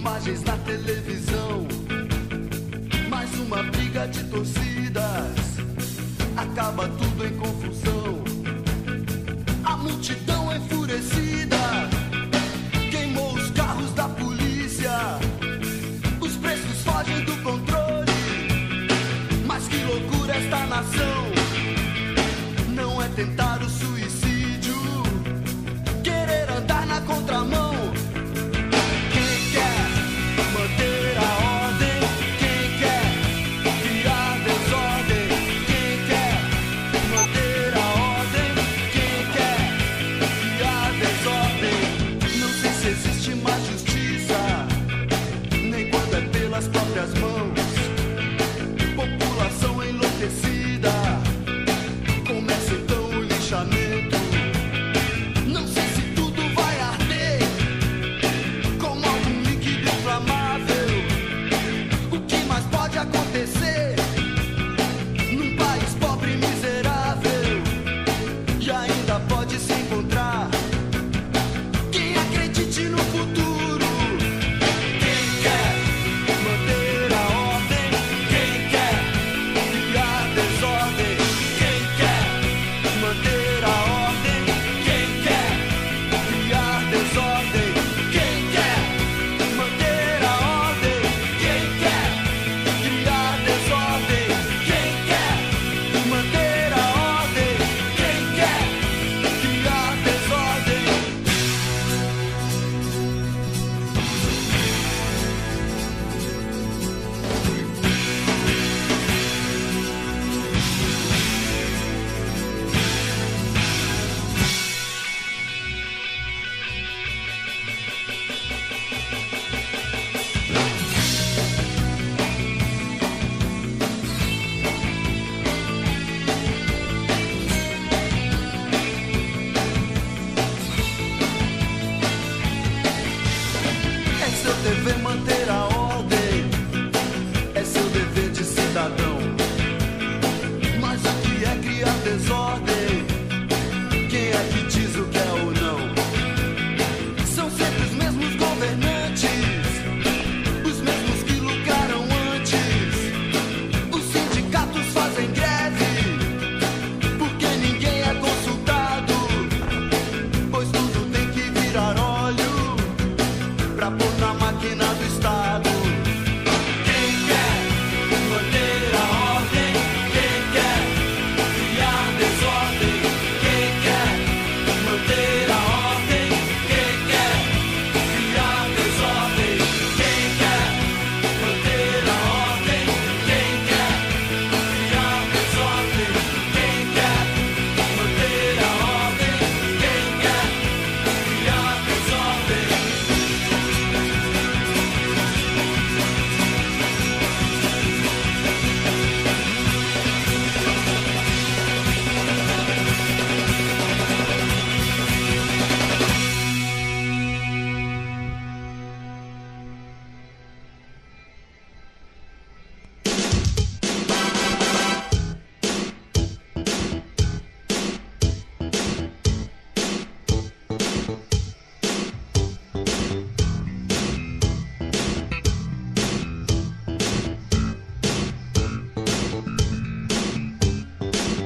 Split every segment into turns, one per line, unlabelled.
imagens na televisão. Mais uma briga de torcidas, acaba tudo em confusão. A multidão enfurecida queimou os carros da polícia. Os preços fogem do controle, mas que loucura esta nação. Não é tentar o suicídio, querer andar na contramão. Quem quer manter a ordem, quem quer criar desordem, quem quer manter a ordem, quem quer criar desordem. Não sei se existe mais justiça, nem quando é pelas próprias mãos. População enlouquecida, começa então o lixamento. Não sei se tudo vai arder como algum líquido inflamável. O que mais pode acontecer num país pobre e miserável? E ainda pode se encontrar quem acredite no futuro. Quem quer manter a ordem, quem quer criar desordem, quem quer manter a ordem, quem quer criar desordem, quem quer manter a ordem, quem quer criar desordem, quem quer manter a ordem, quem quer criar desordem. É seu dever manter a ordem, é seu dever de cidadão. Mas o que é criar desordem? Quem é que diz o que é ou não? São sempre os mesmos governantes, os mesmos que lucraram antes. Os sindicatos fazem greve porque ninguém é consultado, pois tudo tem que virar óleo pra pôr na máquina do Estado. Quem quer manter a ordem, quem quer criar desordem, quem quer manter a ordem, quem quer criar desordem, quem quer manter a ordem, quem quer criar desordem, quem quer manter a ordem, quem quer criar desordem.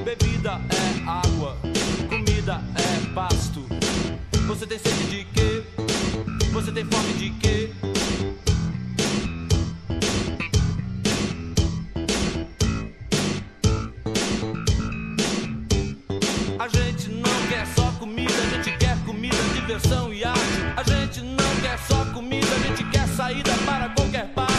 Bebida é água, comida é pasto. Você tem sede de quê? Você tem fome de quê? A gente não quer só comida, a gente quer comida, diversão e arte. A gente não quer só comida, a gente quer saída para qualquer parte.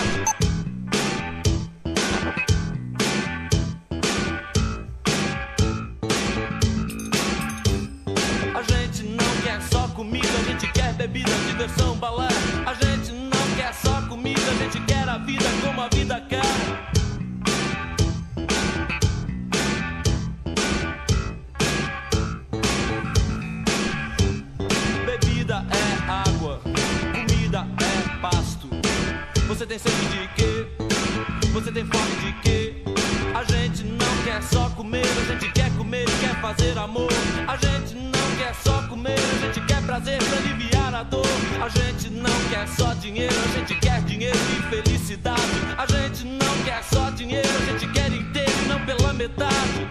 A gente não quer só comida, a gente quer bebida, diversão, balé. A gente não quer só comida, a gente quer a vida como a vida quer. Bebida é água, comida é pasto. Você tem sede de quê? Você tem fome de quê? A gente não quer só comer, a gente quer comer e quer fazer amor. A gente não quer só comer, a gente quer prazer pra aliviar a dor. A gente não quer só dinheiro, a gente quer felicidade. A gente não quer só dinheiro, a gente quer inteiro e não pela metade.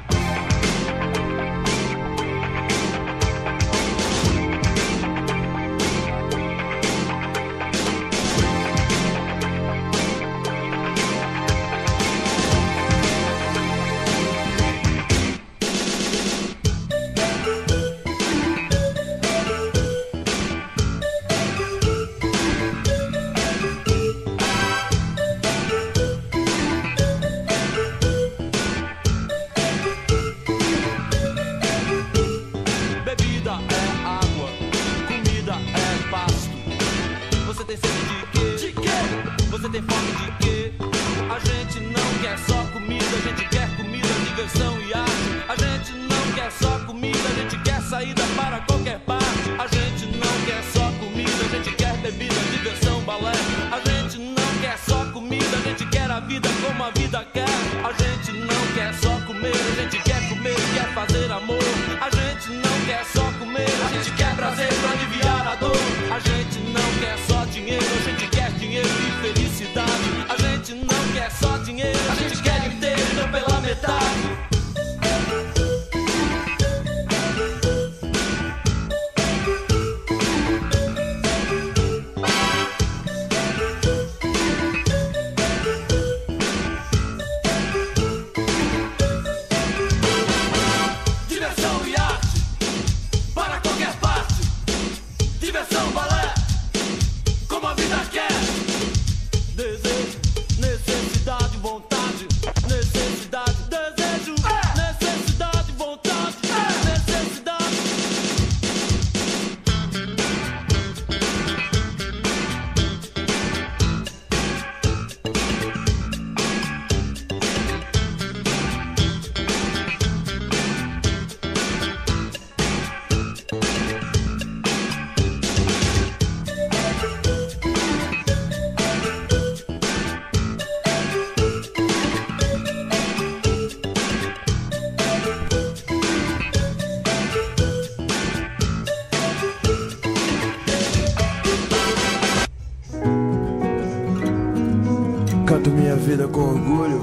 Canto minha vida com orgulho.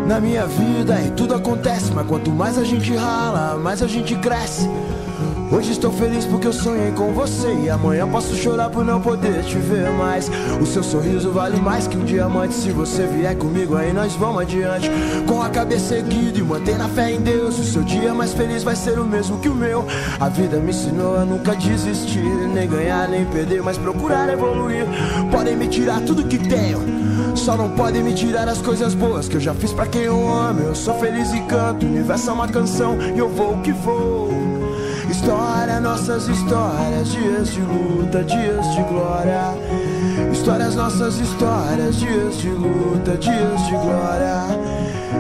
Na minha vida tudo acontece, mas quanto mais a gente rala, mais a gente cresce. Hoje estou feliz porque eu sonhei com você, e amanhã posso chorar por não poder te ver mais. O seu sorriso vale mais que um diamante. Se você vier comigo aí nós vamos adiante, com a cabeça erguida e mantendo a fé em Deus. O seu dia mais feliz vai ser o mesmo que o meu. A vida me ensinou a nunca desistir, nem ganhar nem perder, mas procurar evoluir. Podem me tirar tudo que tenho, só não podem me tirar as coisas boas que eu já fiz pra quem eu amo. Eu sou feliz e canto, o universo é uma canção e eu vou que vou. História, nossas histórias, dias de luta, dias de glória. Histórias, nossas histórias, dias de luta, dias de glória.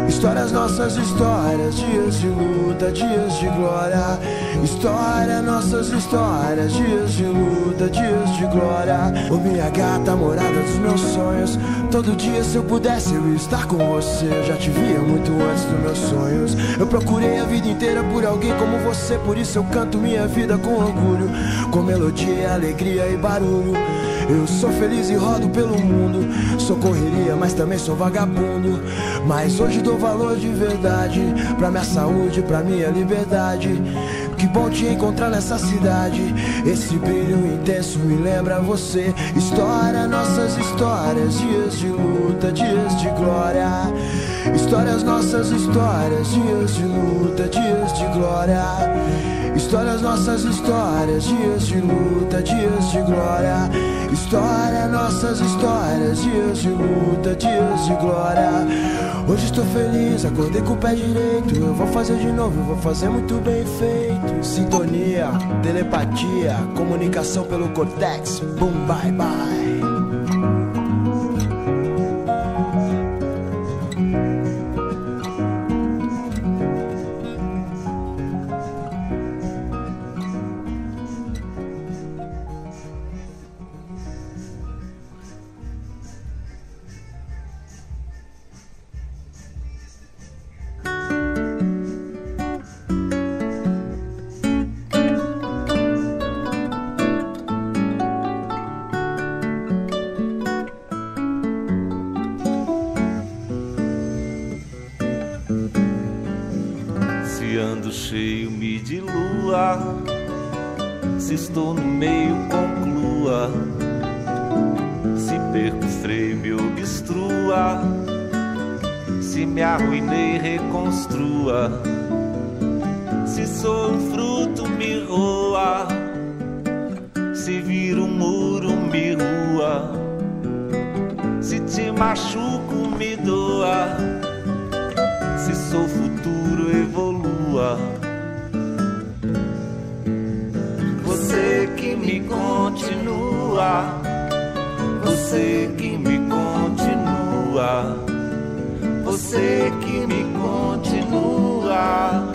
Histórias, nossas histórias, dias de luta, dias de glória. História, nossas histórias, dias de luta, dias de glória. Ô minha gata, morada dos meus sonhos, todo dia se eu pudesse eu ia estar com você. Eu já te via muito antes dos meus sonhos. Eu procurei a vida inteira por alguém como você, por isso eu canto minha vida com orgulho, com melodia, alegria e barulho. Eu sou feliz e rodo pelo mundo, sou correria, mas também sou vagabundo. Mas hoje dou valor de verdade pra minha saúde, pra minha liberdade. Que bom te encontrar nessa cidade, esse brilho intenso me lembra você. História, nossas histórias, dias de luta, dias de glória. Histórias, nossas histórias, dias de luta, dias de glória. Histórias, nossas histórias, dias de luta, dias de glória. História, nossas histórias, dias de luta, dias de glória. Hoje estou feliz, acordei com o pé direito. Eu vou fazer de novo, eu vou fazer muito bem feito. Sintonia, telepatia, comunicação pelo cortex. Boom, bye, bye.
Se estou no meio, conclua. Se perco o freio, me obstrua. Se me arruinei, reconstrua. Se sou um fruto, me roa. Se viro um muro, me rua. Se te machuco, me doa. Se sou futuro, evolua. Você que me continua. Você que me continua. Você que me continua.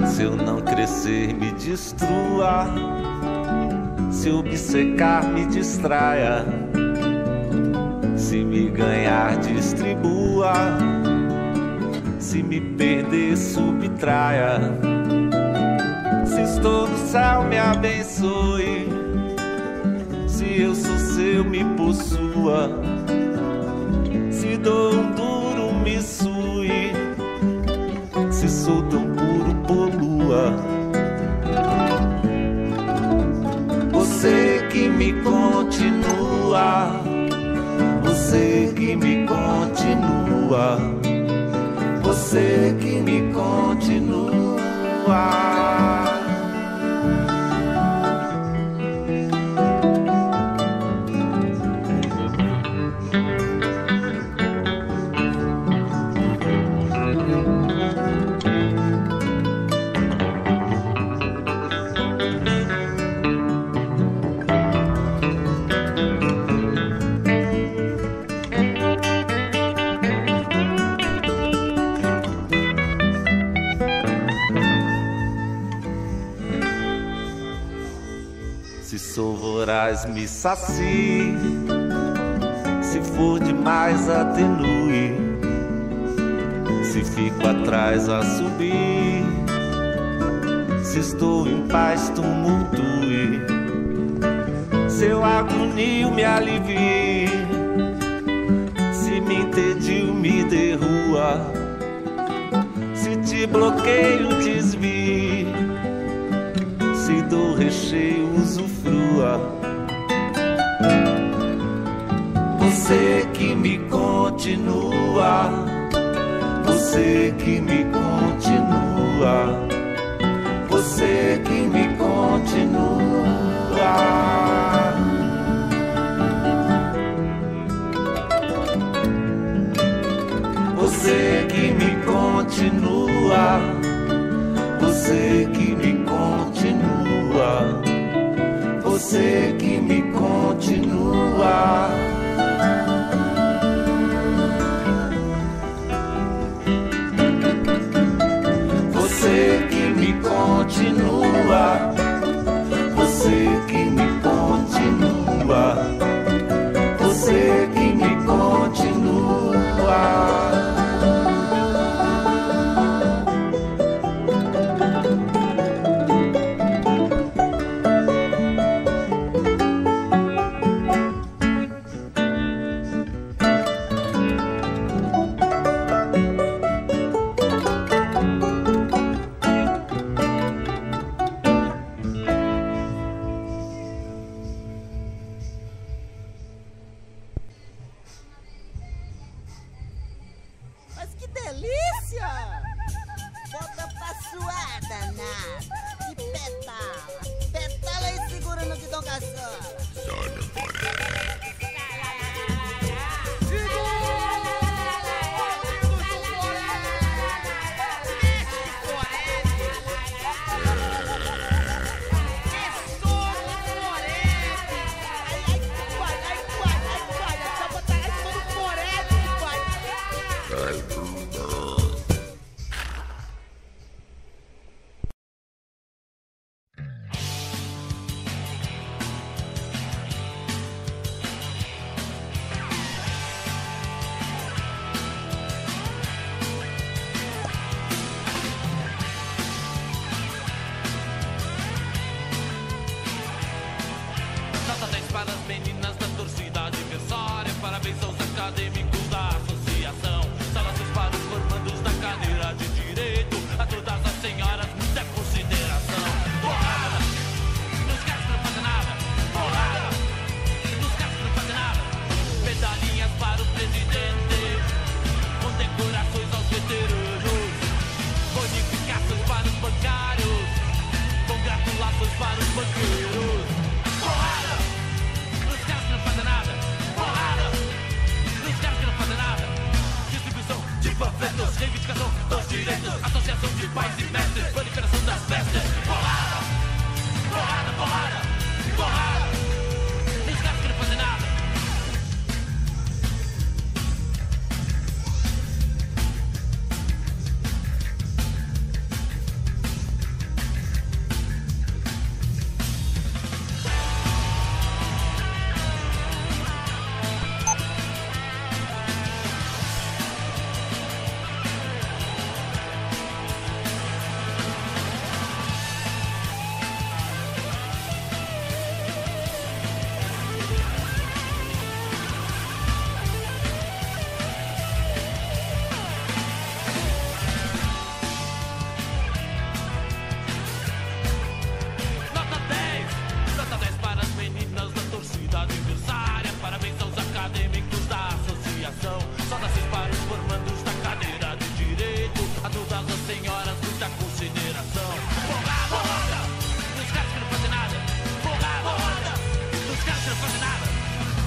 Se eu não crescer, me destrua. Se obcecar, me distraia. Se me ganhar, distribua. Se me perder, subtraia. Se estou no céu, me abençoe. Se eu sou seu, me possua. Se dou um duro, me sue. Se sou tão puro, polua. Você que me continua. Você que me continua. Você que me continua. Se sou voraz, me sacie. Se for demais, atenue. Se fico atrás, a subir. Se estou em paz, tumultue. Se eu agonio, me alivie. Se me entedio, me derrua. Se te bloqueio, desvie. Se dou recheio, usufrua. Você que me continua. Você que me continua. Você que me continua. Você que me continua. Você que me continua. Você que me continua. Você que me continua. Você que me continua. Você que me continua.
Para as meninas da torcida adversária, parabéns aos acadêmicos da associação. Saudações para os formandos de panfletos, reivindicação dos direitos, associação de pais e mestres, proliferação das pestes. Porrada, porrada, porrada, porrada, os caras que não fazem nada.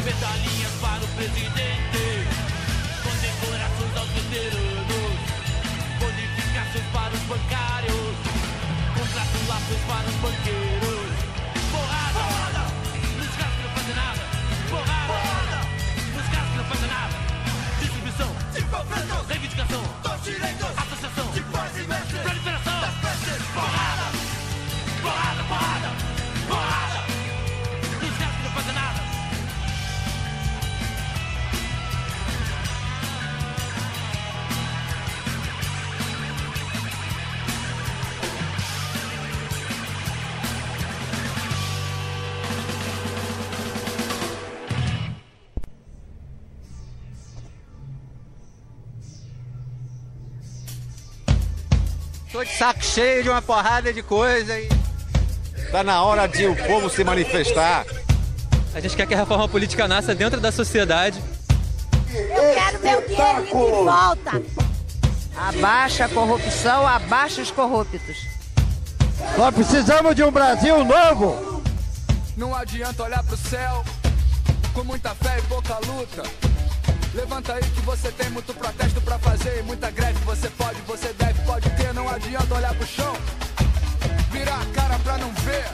Medalhinhas para o presidente, condecorações aos veteranos, bonificações para os bancários, congratulações para os banqueiros. Porrada, porrada, nos caras que não fazem nada. Porrada, porrada, nos caras que não fazem nada. Distribuição de panfletos, reivindicação dos direitos, associação de pais e mestres, proliferação das pestes. Porrada, porrada, porrada, porrada, nos caras que não fazem nada.
Tô de saco cheio de uma porrada de coisa e...
Tá na hora de o povo se manifestar.
A gente quer que a reforma política nasça dentro da sociedade.
Eu quero meu dinheiro de volta. Abaixa a corrupção, abaixa os corruptos.
Nós precisamos de um Brasil novo.
Não adianta olhar pro céu com muita fé e pouca luta. Levanta aí que você tem muito protesto pra fazer e muita greve. Você pode, você deve, pode ter. Não adianta olhar pro chão, virar a cara pra não ver.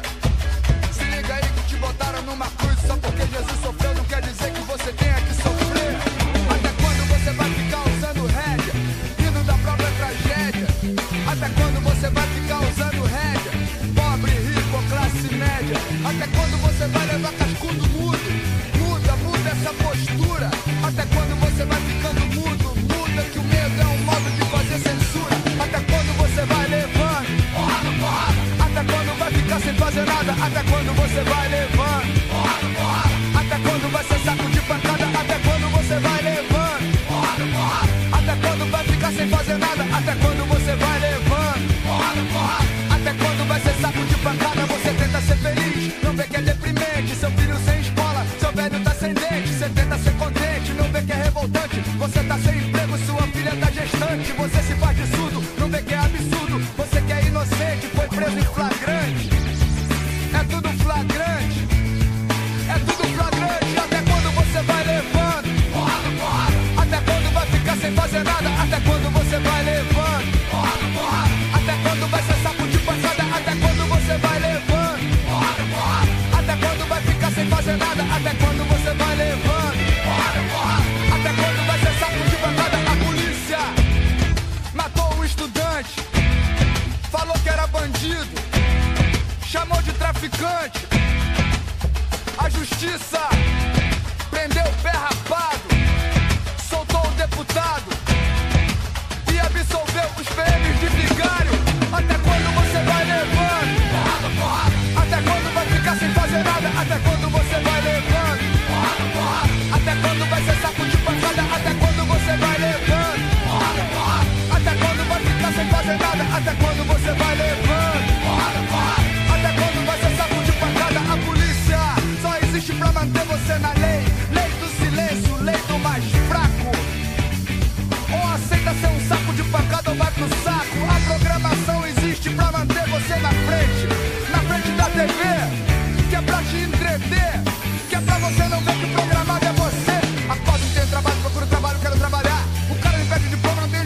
Se liga aí que te botaram numa cruz. Só porque Jesus sofreu não quer dizer que você tenha que sofrer. Até quando você vai ficar usando rédea, rindo da própria tragédia? Até quando você vai ficar usando rédea, pobre, rico ou classe média? Até quando você vai levar cascudo mudo? Muda essa postura. Até quando você vai ficando mudo? Muda que o medo é um modo de fazer censura. Até quando você vai levando porrada, porrada? Até quando vai ficar sem fazer nada? Até quando você vai levando porrada, porrada? Até quando vai ser saco de pancada? Até quando você vai levando porrada, porrada? Até quando vai ficar sem fazer nada? Até quando você vai levando porrada, porrada? Até quando vai ser saco de pancada? Você tenta ser feliz, não vê que é deprimente. Seu filho sem escola, seu velho tá sem dente. Você tenta ser contente, não vê que é revoltante. Você tá sem emprego, sua filha tá gestante. Você se faz de surdo, não vê que é absurdo. Você que é inocente, foi preso em flagrante. É tudo flagrante, é tudo flagrante. Até quando você vai levando porrada, porrada? Até quando vai ficar sem fazer nada? Até quando você vai levando porrada, porrada? Até quando vai ser saco de pancada? Até quando você vai levando porrada, porrada? Até quando vai ficar sem fazer nada? Até quando você vai levando porrada, porrada? Até quando vai ser saco de pancada? A polícia matou um estudante, falou que era bandido, chamou de traficante. A justiça prendeu o pé rapado, soltou o deputado e absolveu os PMs de vigário. Até quando você vai levando porrada, porrada? Até quando vai ficar sem fazer nada? Até quando você vai levando porrada, porrada? Até quando vai ser saco de pancada? Até quando você vai levando porrada, porrada? Até quando vai ficar sem fazer nada? Até quando você vai levando porrada, porrada? Até quando vai ser saco de pancada? A polícia só existe pra manter você na lei. Lei do silêncio, lei do mais fraco. Ou aceita ser um saco de pancada ou vai pro saco. A programação existe pra manter você na frente da TV, que é pra te entreter, que é pra você não ver que o programado é você. Acorda, não tenho trabalho, procuro trabalho, quero trabalhar. O cara me pede diploma, não tem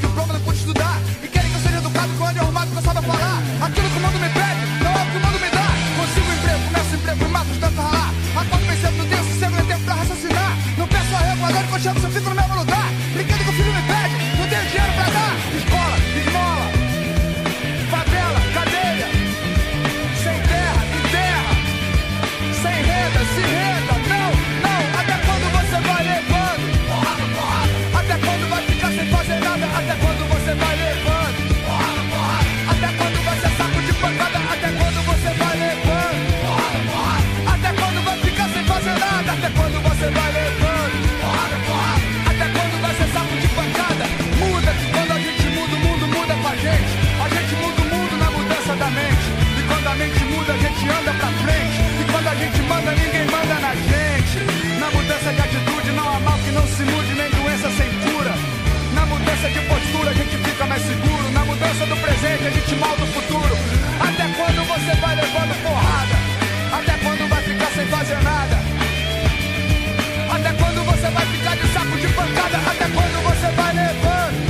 mais seguro. Na mudança do presente a gente molda o futuro. Até quando você vai levando porrada? Até quando vai ficar sem fazer nada? Até quando você vai ficar de saco de pancada? Até quando você vai levando?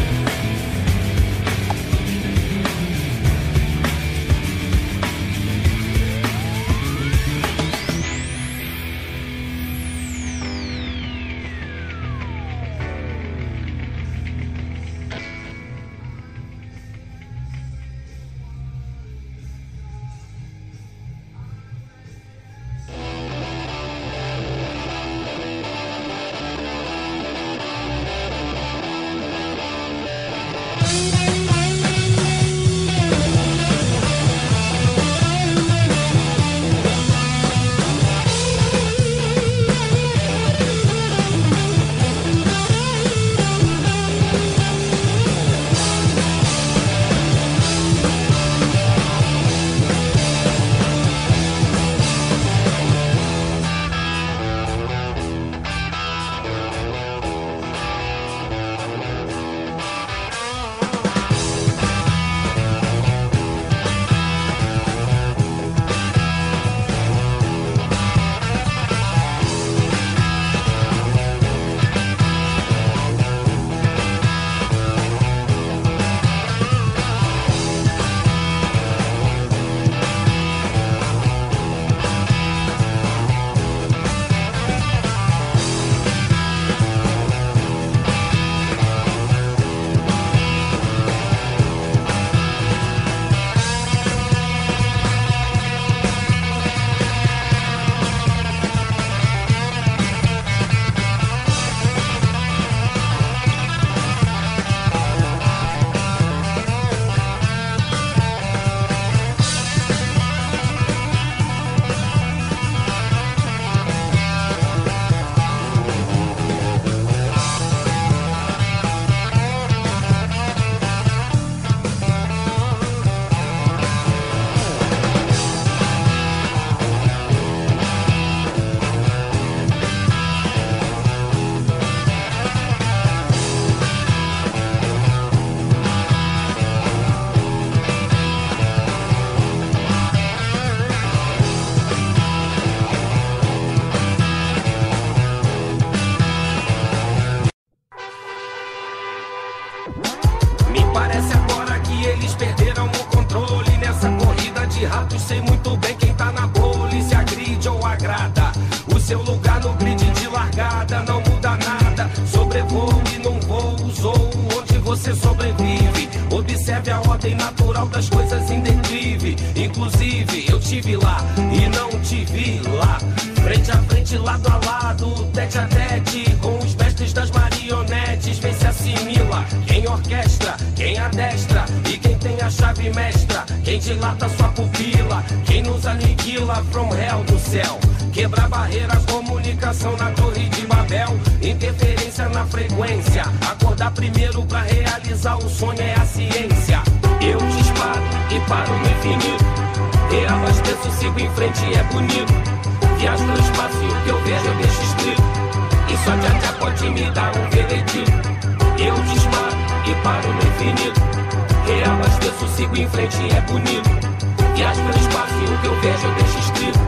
Sei muito bem quem tá na pole, se agride ou agrada. O seu lugar no grid de largada não muda nada. Sobrevoo e não vou, usou onde você sobrevive. Observe a ordem natural das coisas em declive. Inclusive eu tive lá e não te vi lá. Frente a frente, lado a lado, tete a tete, com os mestres das marionetes. Vem se assimila, quem orquestra, quem adestra e quem tem a chave mestra. Quem dilata sua pupila, quem nos aniquila from hell do céu. Quebrar barreiras, comunicação na torre de Babel. Interferência na frequência, acordar primeiro pra realizar o sonho é a ciência. Eu disparo e paro no infinito, reabasteço, sigo em frente e é bonito. Viajo no espaço e o que eu vejo eu deixo escrito, e só Tchá pode me dar um veredito. Eu disparo e paro no infinito, reabasteço, sigo em frente e é bonito. Viajo no espaço e o que eu vejo eu deixo escrito,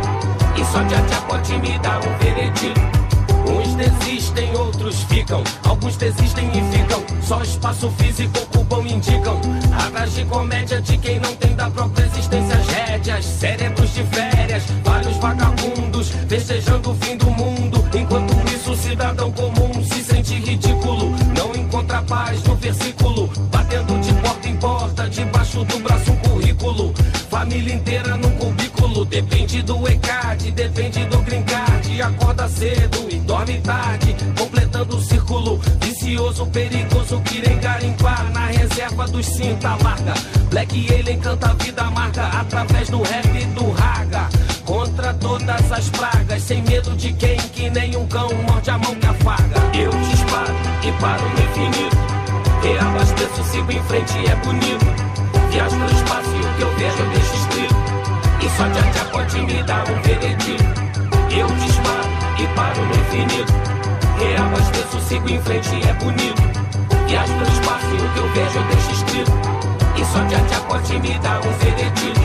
e só Tchá pode me dar um veredito. Uns desistem, outros ficam, alguns desistem e ficam. Só espaço físico ocupam, indicam. Atrás de comédia de quem não tem da própria existência as rédeas. Cérebros de férias, vários vagabundos festejando o fim do mundo. Enquanto isso o cidadão comum se sente ridículo, não encontra paz no versículo, batendo de porta em porta, debaixo do braço um currículo. Família inteira num cubículo, depende do ECAD, depende do green card. Acorda cedo e dorme tarde, completando o círculo vicioso, perigoso que irem garimpar na reserva dos cinta larga. Black Alien canta a vida amarga através do rap e do raga, contra todas as pragas, sem medo de quem, que nem um cão morde a mão que afaga. Eu disparo e paro no infinito, reabasteço, sigo em frente e é bonito. Viajo no espaço e o que eu vejo eu deixo escrito, e só Tchá pode me dar um veredito. Eu disparo e paro no infinito, reabasteço, sigo em frente e é bonito. Viajo no espaço e o que eu vejo eu deixo escrito, só tchá-tchá pode me dar um veredito.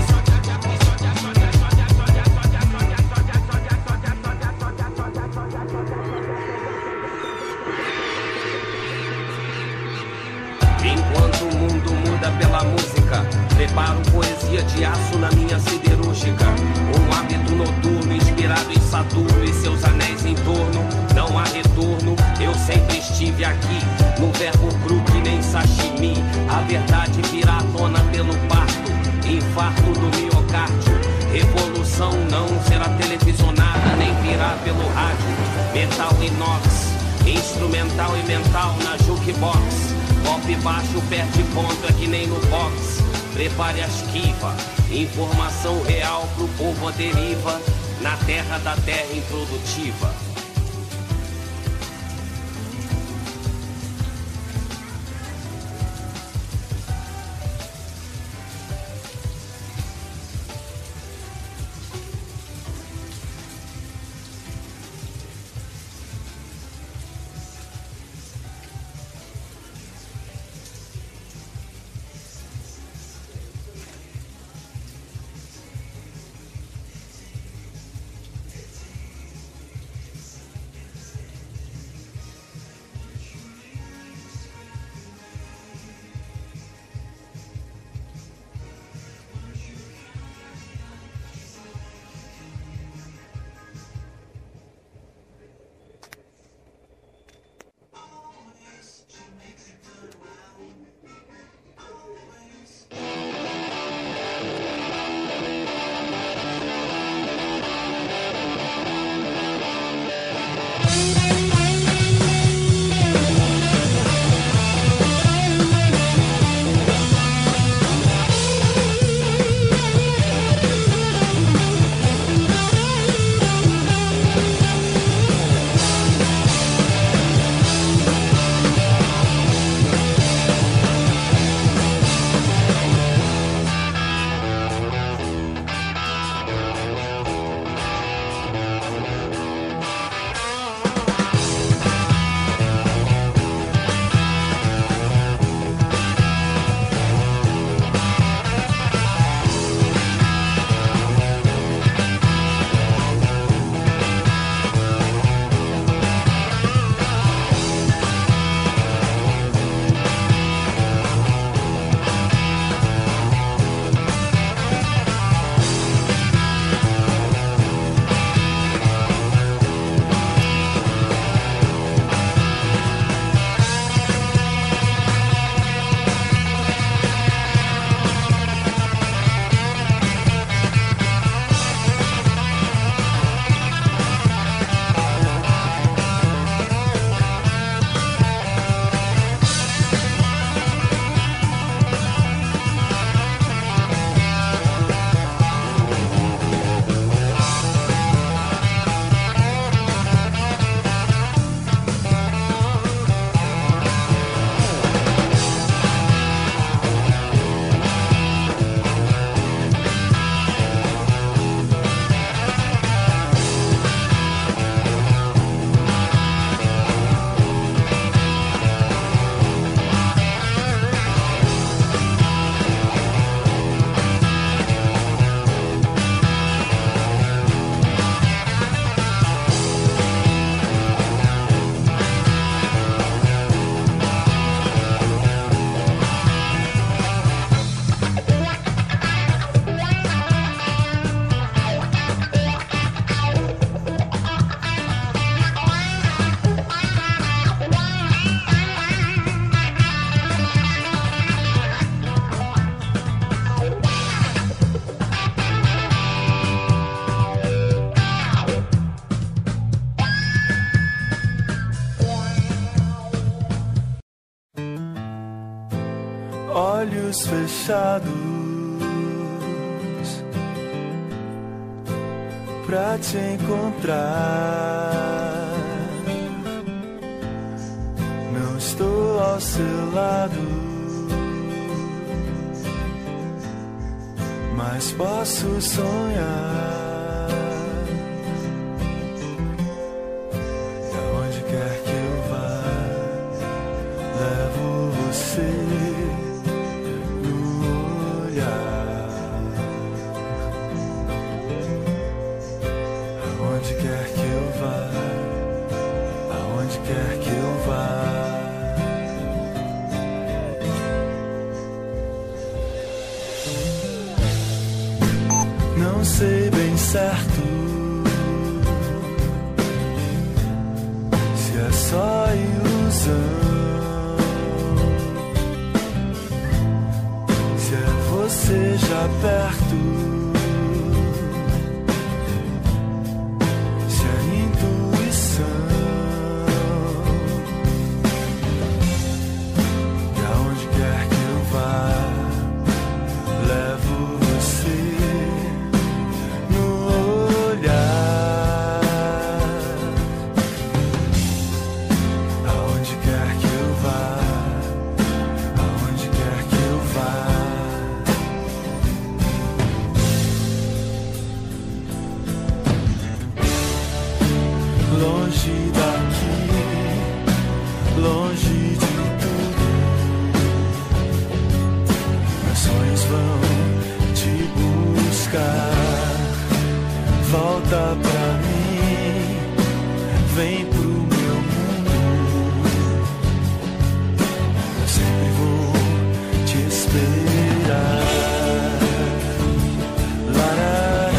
Enquanto o mundo muda pela música, preparo poesia de aço na minha siderúrgica. Um hábito noturno inspirado em Saturno e seus anéis em torno. Não há retorno, eu sempre estive aqui. No verbo cru que nem sashimi. A verdade virá à tona pelo parto. Infarto do miocárdio. Revolução não será televisionada, nem virá pelo rádio. Metal inox, instrumental e mental na jukebox. Golpe baixo perde ponto, é que nem no box. Prepare a esquiva. Informação real pro povo a deriva. Na terra da terra improdutiva.
olhos fechados pra te encontrar. Não estou ao seu lado, mas posso sonhar. E aonde quer que eu vá, levo você no Não sei bem certo se é só ilusão, se é você já perto, se é intuição. E aonde quer que eu vá, levo você no olhar. Aonde quer que eu vá, aonde quer que eu vá. Longe daqui, longe de tudo, meus sonhos vão te buscar. Volta pra mim, vem pro meu mundo. Eu sempre vou te esperar. Larará,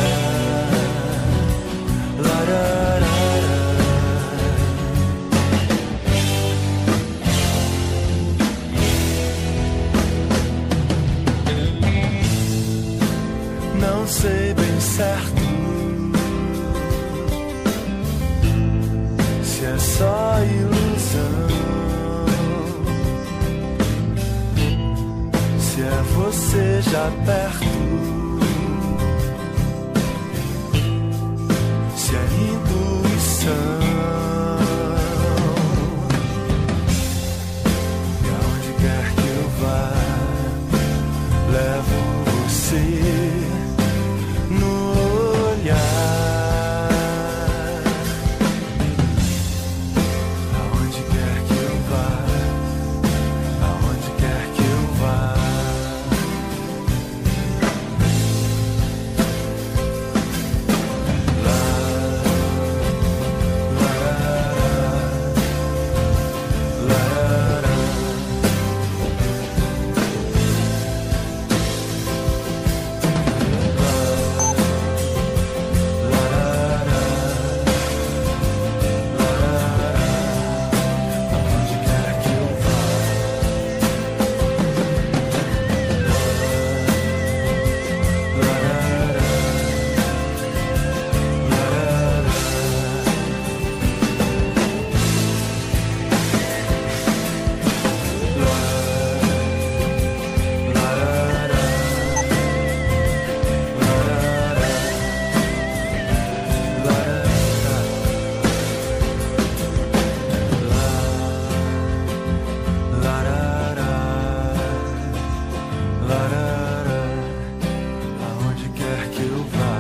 larará. Não sei bem certo se é só ilusão, se é você já perto, se é intuição. E aonde quer que eu vá, levo você no olhar. Aonde quer que eu vá, aonde quer que eu vá. Lá, lá, lá, lá. Aonde quer que eu vá, aonde quer que eu vá.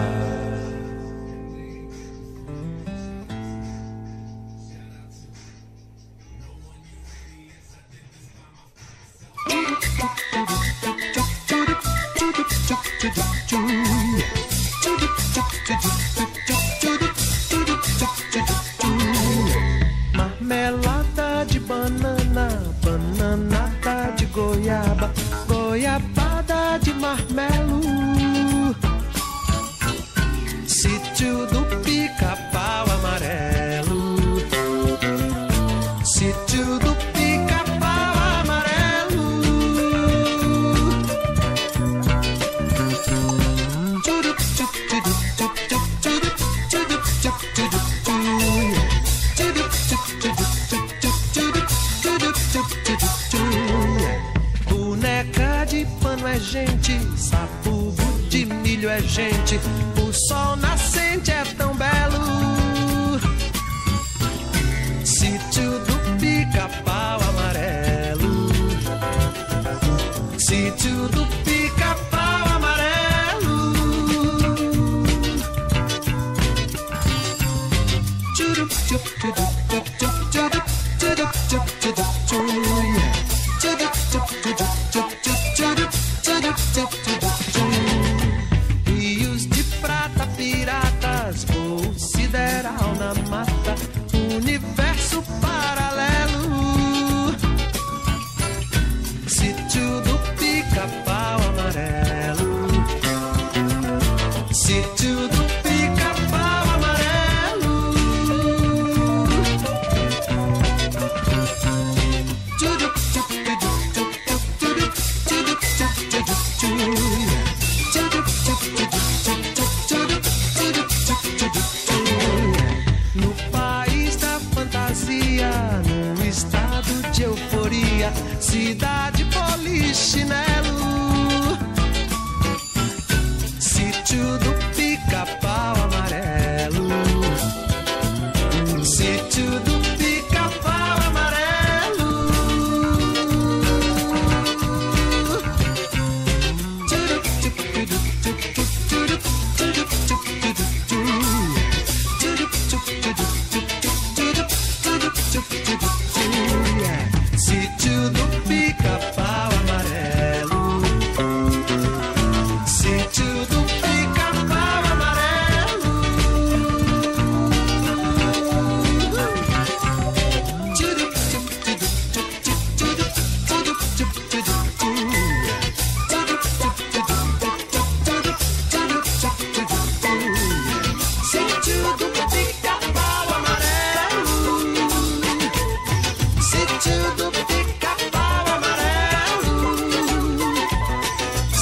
Marmelada de banana, bananada de goiaba, goiabada de marmelo. Sítio do Pica-Pau Amarelo, sítio do Pica-Pau Amarelo. Boneca de pano é gente, sabugo de milho é gente, o sol nascente é tão belo. Sítio do Pica-Pau Amarelo, sítio do Pica-Pau Amarelo. Tchurup, tchup, tchurup, tchup, tchup, tchurup, tchurup, tchup, tchurup, tchurup. Rios de prata, piratas, voo sideral na mata, universo paralelo. Sítio do Pica-Pau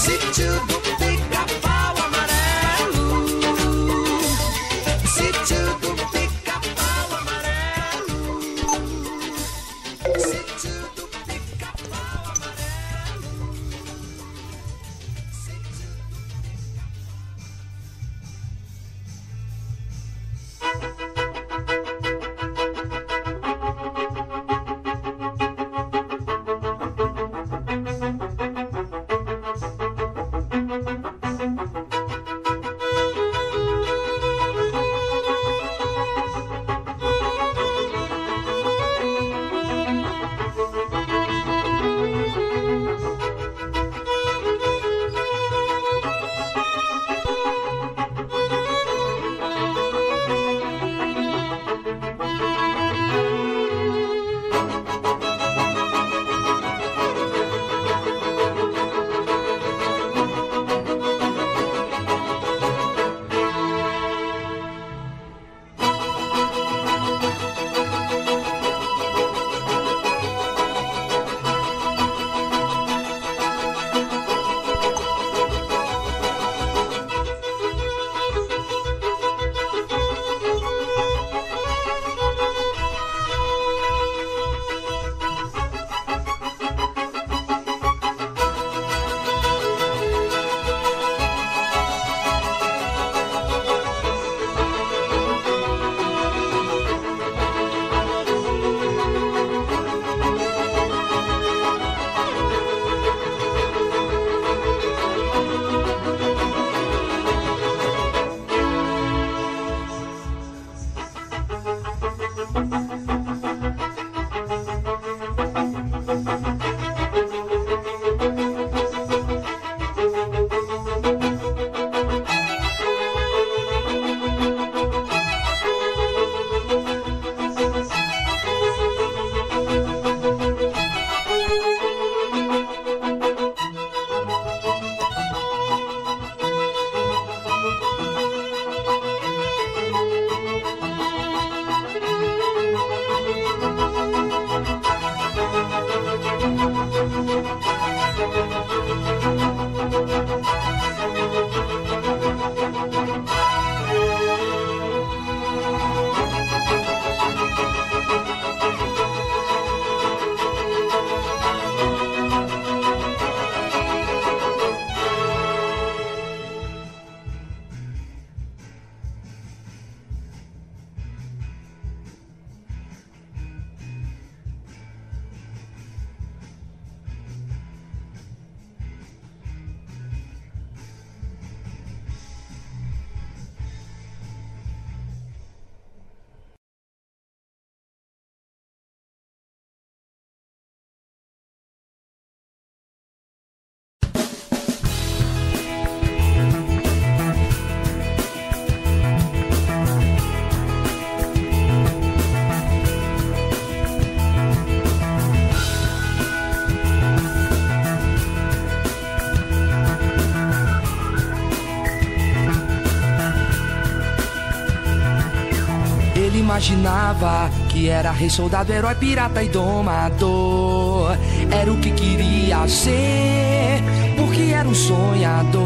Sítio do Pica-Pau Amarelo. Sítio do Pica-Pau Amarelo. Sítio do Pica-Pau Amarelo.
Imaginava que era rei, soldado, herói, pirata e domador. Era o que queria ser, porque era um sonhador.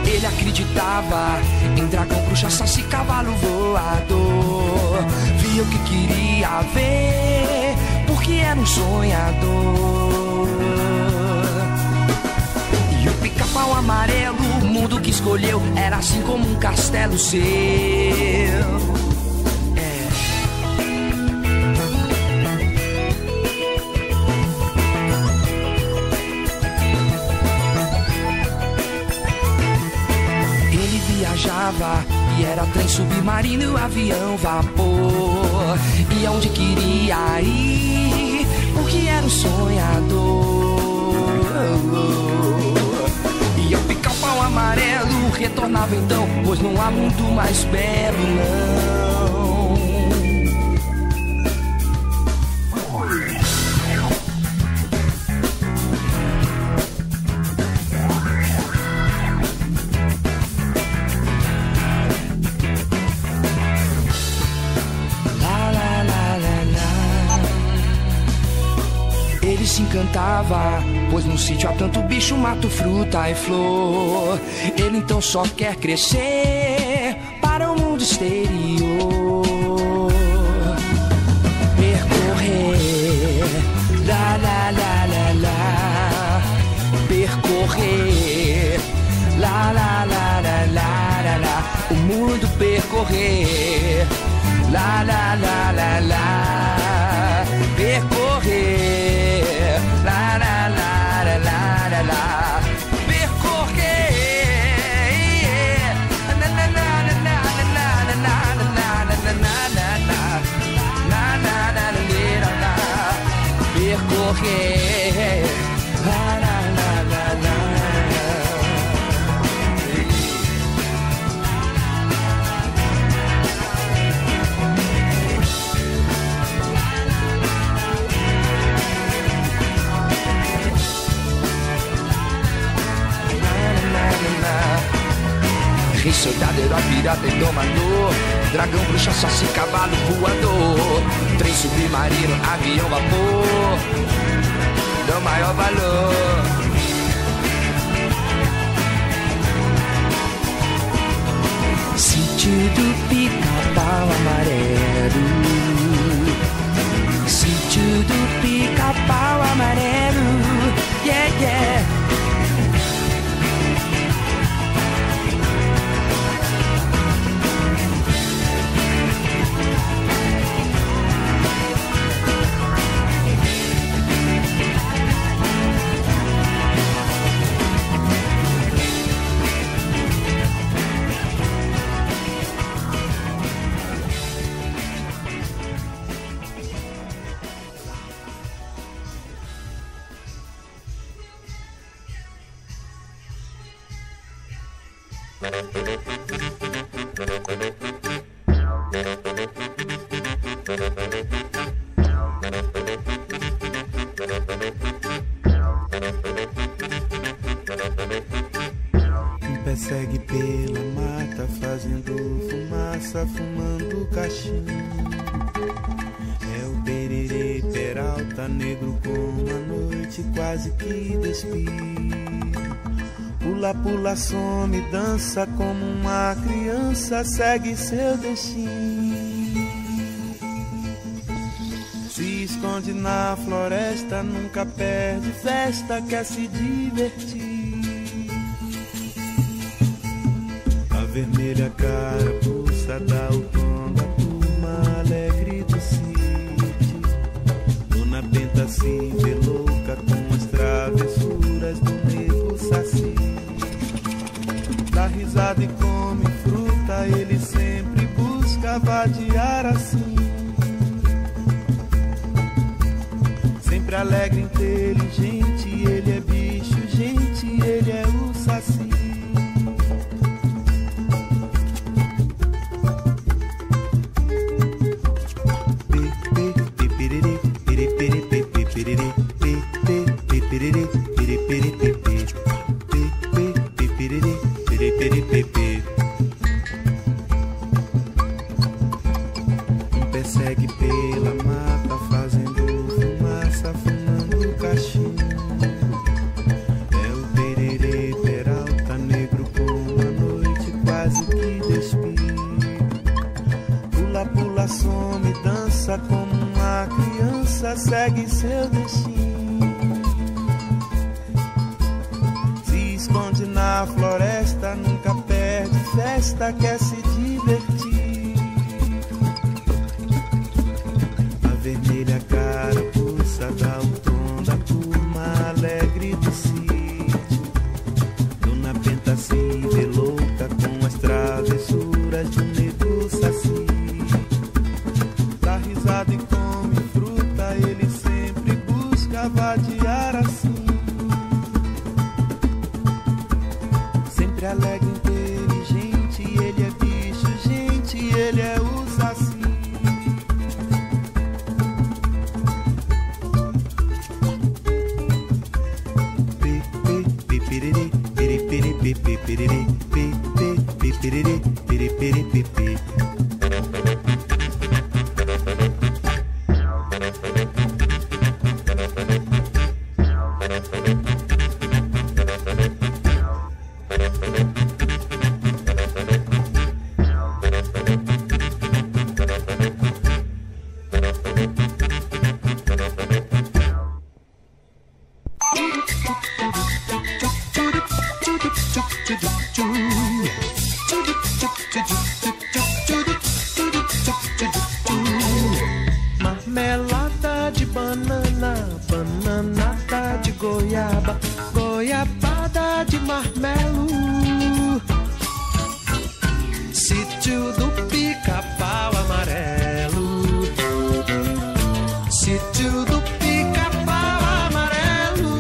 Ele acreditava em dragão, bruxa, saci, cavalo voador. Via o que queria ver, porque era um sonhador. E o Pica-Pau Amarelo, o mundo que escolheu, era assim como um castelo seu. Ele viajava e era trem, submarino, avião, vapor. E aonde queria ir, porque era um sonhador. E o Pica-Pau Amarelo retornava então, pois não há mundo mais belo, não. Ele se te encantava, pois no sítio há tanto bicho, mato, fruta e flor. Ele então só quer crescer para o mundo exterior. Percorrer, lá, lá, lá, lá, lá. Percorrer, lá, lá, lá, lá, lá, lá, lá. O mundo percorrer, lá, lá, lá, lá, lá. Percorrer, lá, lá, lá, lá, lá, lá, lá. Percorrer, na, na, na, na, na, na, na, na, na, na, na, na, na. Percorrer, lá, lá, lá, lá, lá. Rei, soldado, herói, pirata e domador, dragão, bruxa, saci, cavalo voador, trem submarino, avião, vapor, do maior valor. Sítio do Pica-Pau Amarelo, sítio do Pica-Pau Amarelo, yeah, yeah.
Persegue pela mata, fazendo fumaça, fumando cachimbo. É o pererê, peralta, negro como a noite, quase que despiro. Pula, pula, some, dança como uma criança, segue seu destino. Se esconde na floresta, nunca perde festa, quer se divertir. Vermelha carapuça dá o tom da turma alegre do sítio. Dona Benta se vê louca com as travessuras do nego saci. Dá risada e come fruta, ele sempre busca vadiar assim. Sempre alegre, inteligente, ele é bicho, gente, ele é o saci. Persegue pela mata, fazendo fumaça, fumando cachimbo. É o pererê, peralta, negro como a noite, quase que despiro. Pula, pula, some, dança como uma criança, segue seu destino. Se esconde na floresta, nunca perde festa, quer se divertir. Vermelha carapuça dá o tom da turma alegre do sítio. Dona Benta se vê louca com as travessuras do nego saci. Dá risada e come fruta, ele sempre busca vadiar assim. Sempre alegre, inteligente, ele é bicho, gente, ele é o saci.
Marmelada de banana, bananada de goiaba, goiabada de marmelo. Sítio do Pica-Pau Amarelo, sítio do Pica-Pau Amarelo.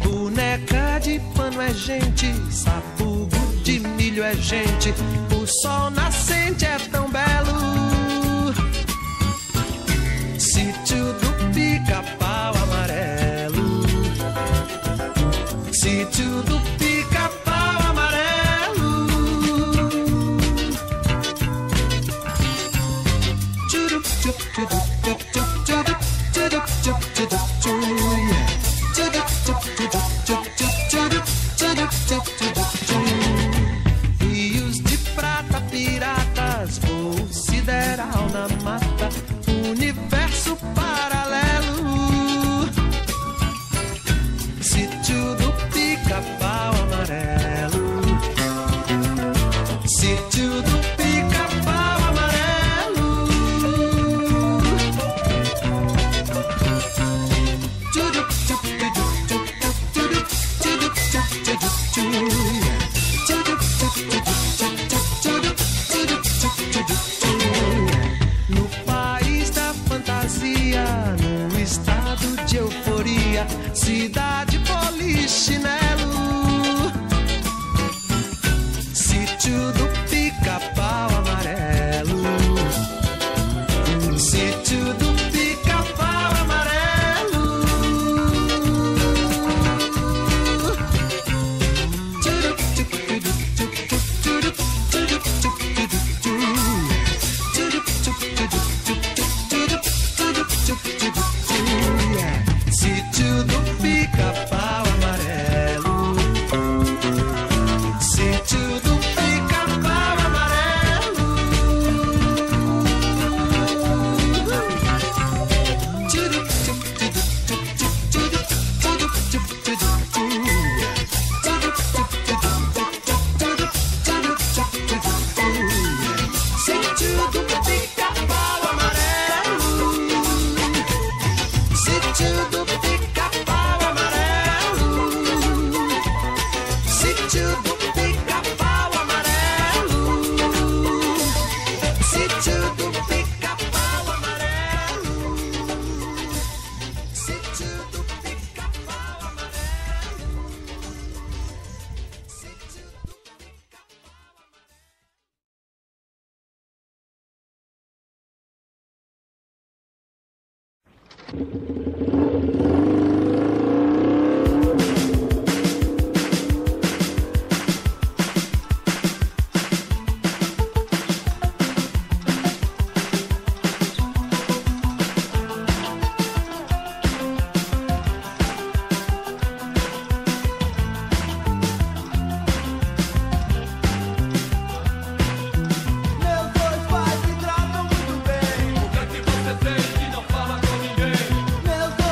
Boneca de pano é gente, sabugo de milho é gente, o sol nascente é tão belo. Sítio do Pica-Pau Amarelo, sítio do Pica-Pau Amarelo. Rios de prata, piratas, voo sideral na mata, universo paralelo. Sítio do Pica-Pau Amarelo, sítio do Pica-Pau Amarelo. No país da fantasia, num estado de euforia, cidade polichinelo. Sítio do Pica-Pau Amarelo, sítio do Pica-Pau Amarelo. Sítio do Pica-Pau Amarelo, sítio do Pica-Pau Amarelo. Sítio do Pica-Pau Amarelo, sítio do Pica-Pau Amarelo, sítio do Pica-Pau Amarelo, sítio do Pica-Pau Amarelo, sítio do Pica-Pau
Meus dois pais me tratam muito bem.
O que é que você fez que não fala com ninguém?
Meus dois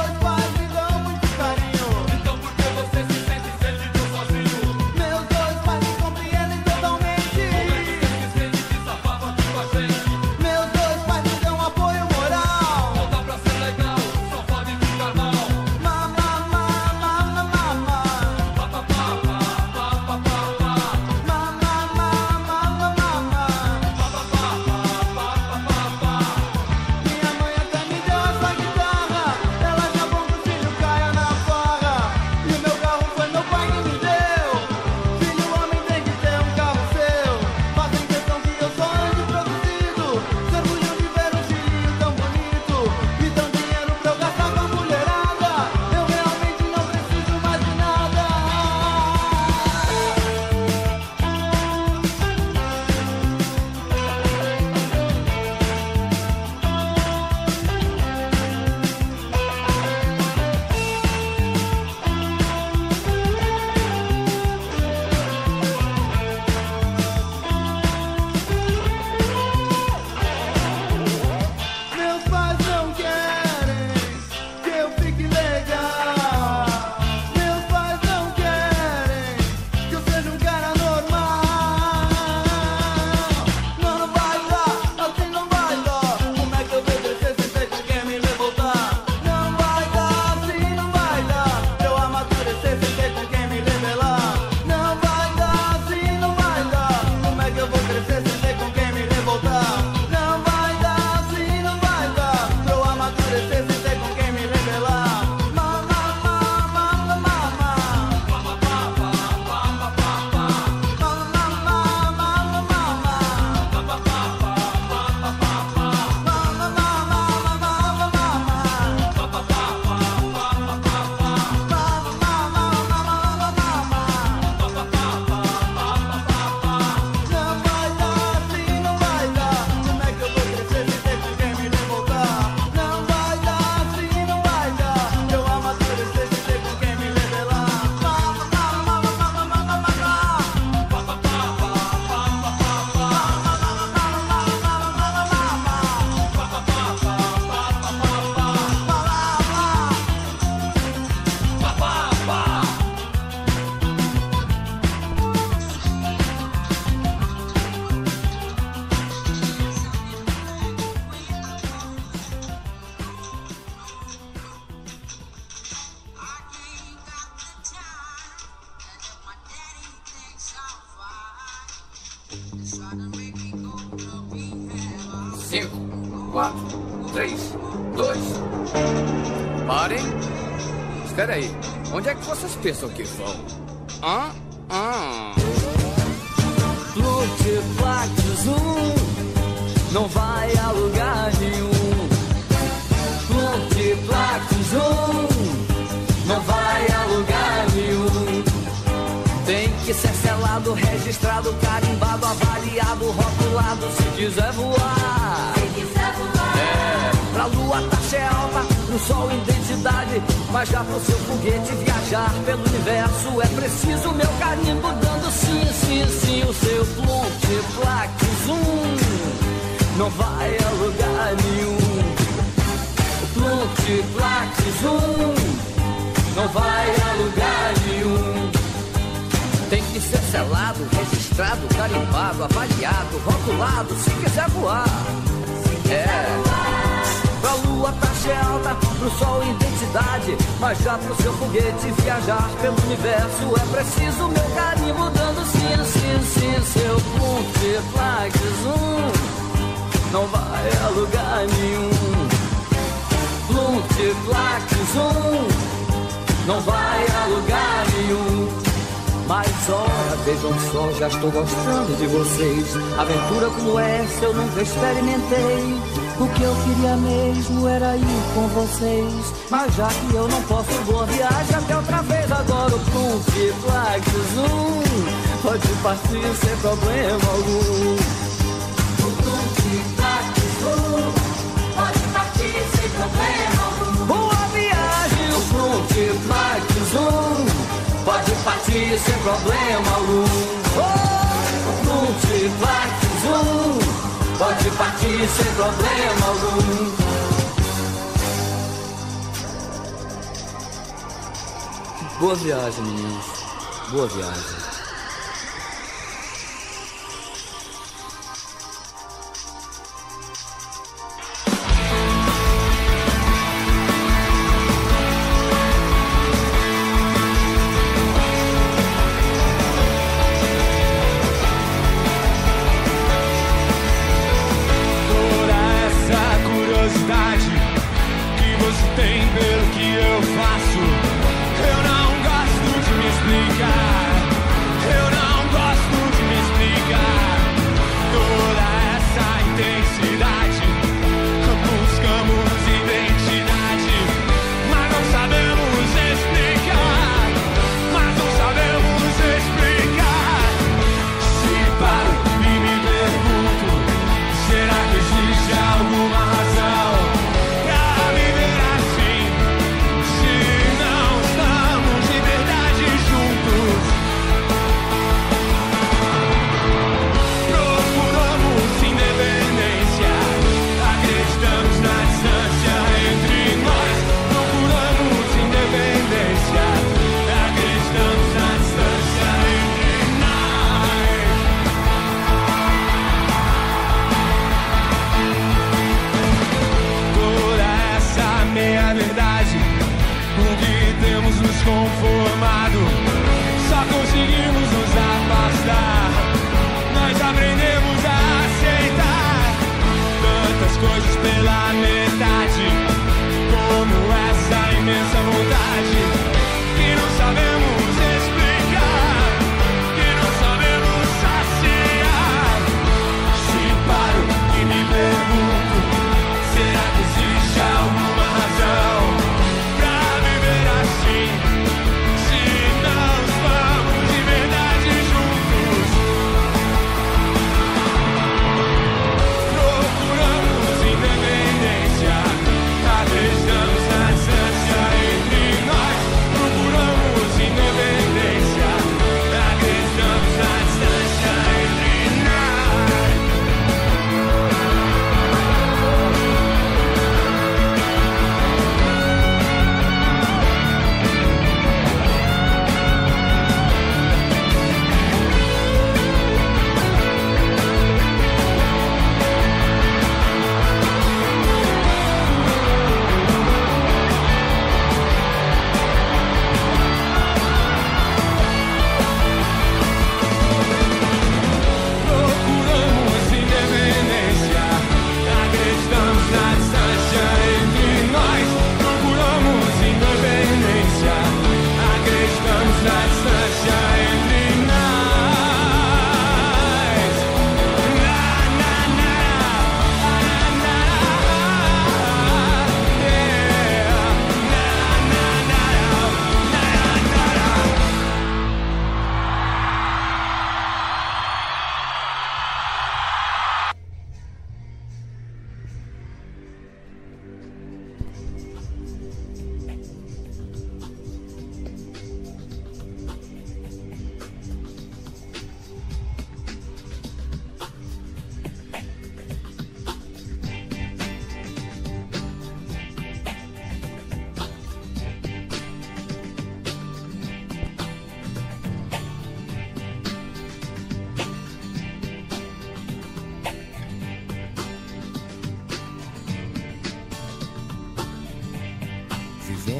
5, 4, 3, 2. Parem. Espera aí. Onde é que vocês pensam que vão?
Multiplac Zoom não vai a lugar nenhum. Multiplac Zoom não vai a lugar nenhum. Tem que ser selado, registrado, carimbado, avaliado, rotulado, se quiser voar. Pra lua taxa é alta, pro sol identidade, mas já pro seu foguete viajar pelo universo é preciso meu carimbo dando sim, sim, sim. O seu Multiplac Zoom não vai a lugar nenhum. O Multiplac Zoom não vai a lugar nenhum. Tem que ser selado, registrado, carimbado, avaliado, rotulado, se quiser voar. Pra lua taxa é alta, pro sol identidade, mas já pro seu foguete viajar pelo universo é preciso meu carimbo dando sim, sim, sim. Seu Multiplac Zoom não vai a lugar nenhum. Multiplac Zoom não vai a lugar nenhum. Mas olha, vejam só, já estou gostando de vocês. Aventura como essa eu nunca experimentei. O que eu queria mesmo era ir com vocês. Mas já que eu não posso, boa viagem até outra vez. Agora o Multiplac Zoom pode partir sem problema algum. O Multiplac Zoom pode partir sem problema algum. Boa viagem, o Multiplac Zoom pode partir sem problema algum. Multiplac Zoom pode partir sem problema algum. Boa viagem, meninos. Boa viagem.
Se nós vamos de verdade juntos.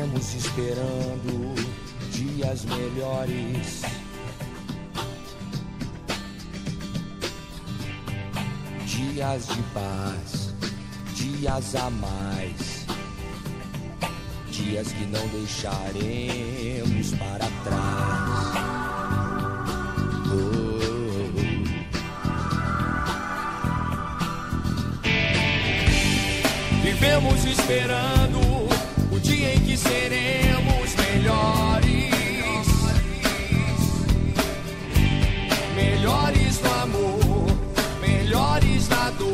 Vivemos esperando dias melhores. Dias de paz, dias a mais. Dias que não deixaremos para trás.
Vivemos esperando o dia em que seremos melhores. Melhores no amor, melhores na dor,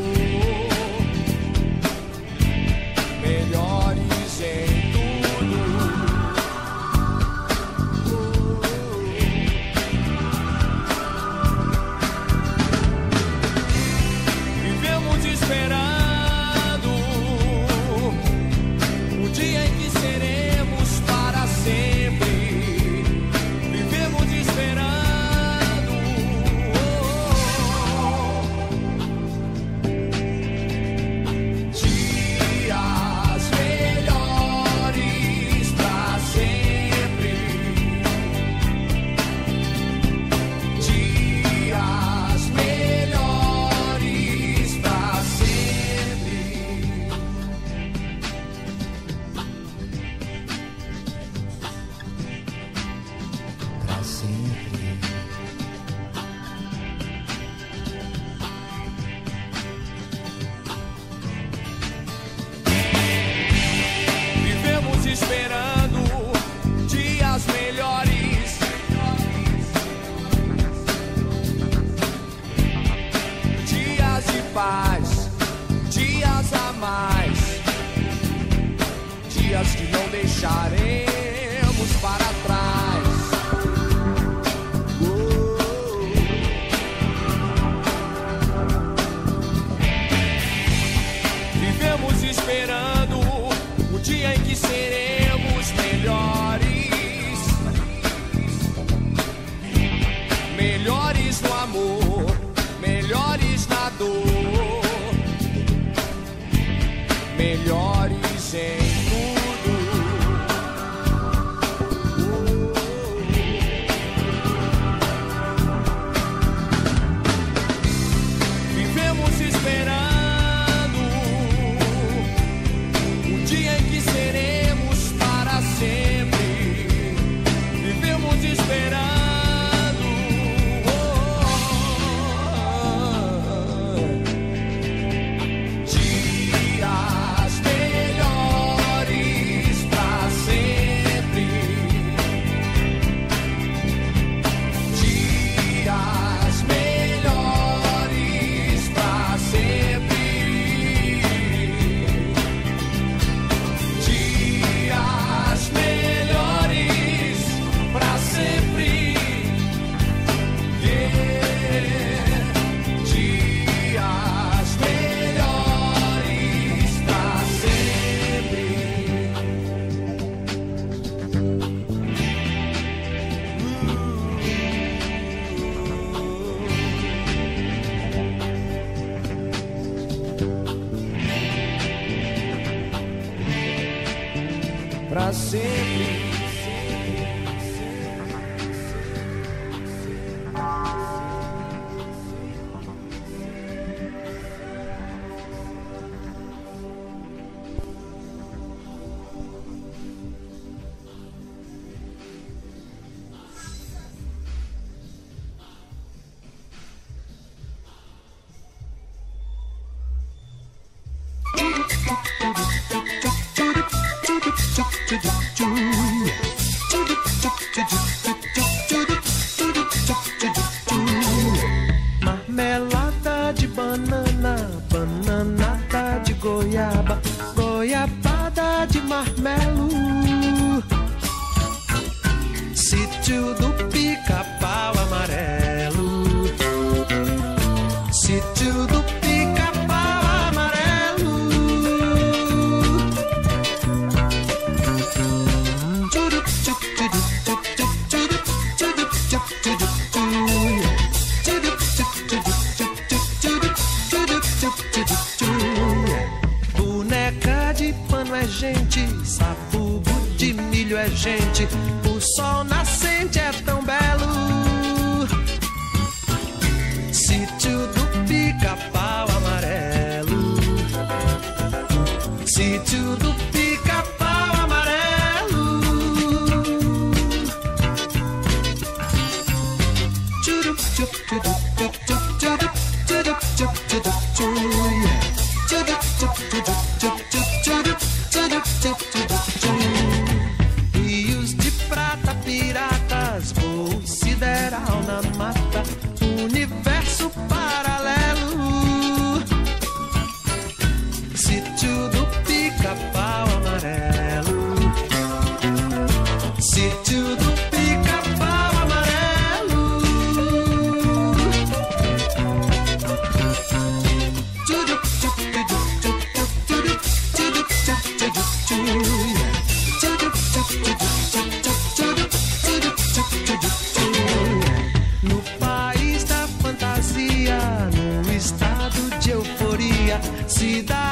melhores em tudo. Vivemos esperando o dia em que seremos para sempre. Vivemos esperando dias melhores para sempre. Dias melhores para sempre.
Pra sempre.
Vivemos esperando dias melhores. Dias de paz, dias a mais. Dias que não deixaremos para trás. Vivemos esperando o dia em que seremos melhores. Melhores no amor, melhores na dor, melhores em tudo. Vivemos esperando o dia em que seremos para sempre. Vivemos esperando dias melhores para sempre. Dias melhores para sempre. Dias melhores para sempre. Yeah. Dias melhores para sempre. Pra sempre.
Marmelada de banana, bananada de goiaba, goiabada de marmelo. Sítio do Pica-Pau Amarelo. Sítio do Pica-Pau Amarelo. Boneca de pano é gente, sabugo de milho gente, o sol nascente é tão belo. Sítio do Pica-Pau Amarelo, sítio do Pica-Pau Amarelo. Tchurup, tchup, tchurup, tchup, tchup, tchurup, tchurup, tchup, tchurup, tchurup. Tchurup, tchup, tchurup, tchup, tchup, tchurup, tchurup, tchup, tchurup, tchurup. Rios de prata, piratas, voo sideral na mata, universo paralelo. Sítio do Pica-Pau Amarelo, sítio do Pica-Pau Amarelo. Tchurup, tchup, tchurup, tchup, tchup, tchurup, tchurup, tchup, tchurup, tchurup. Tchurup, tchup, tchurup, tchup, tchup, tchurup, tchurup, tchup, tchurup, tchurup. No país da fantasia, num estado de euforia, cidade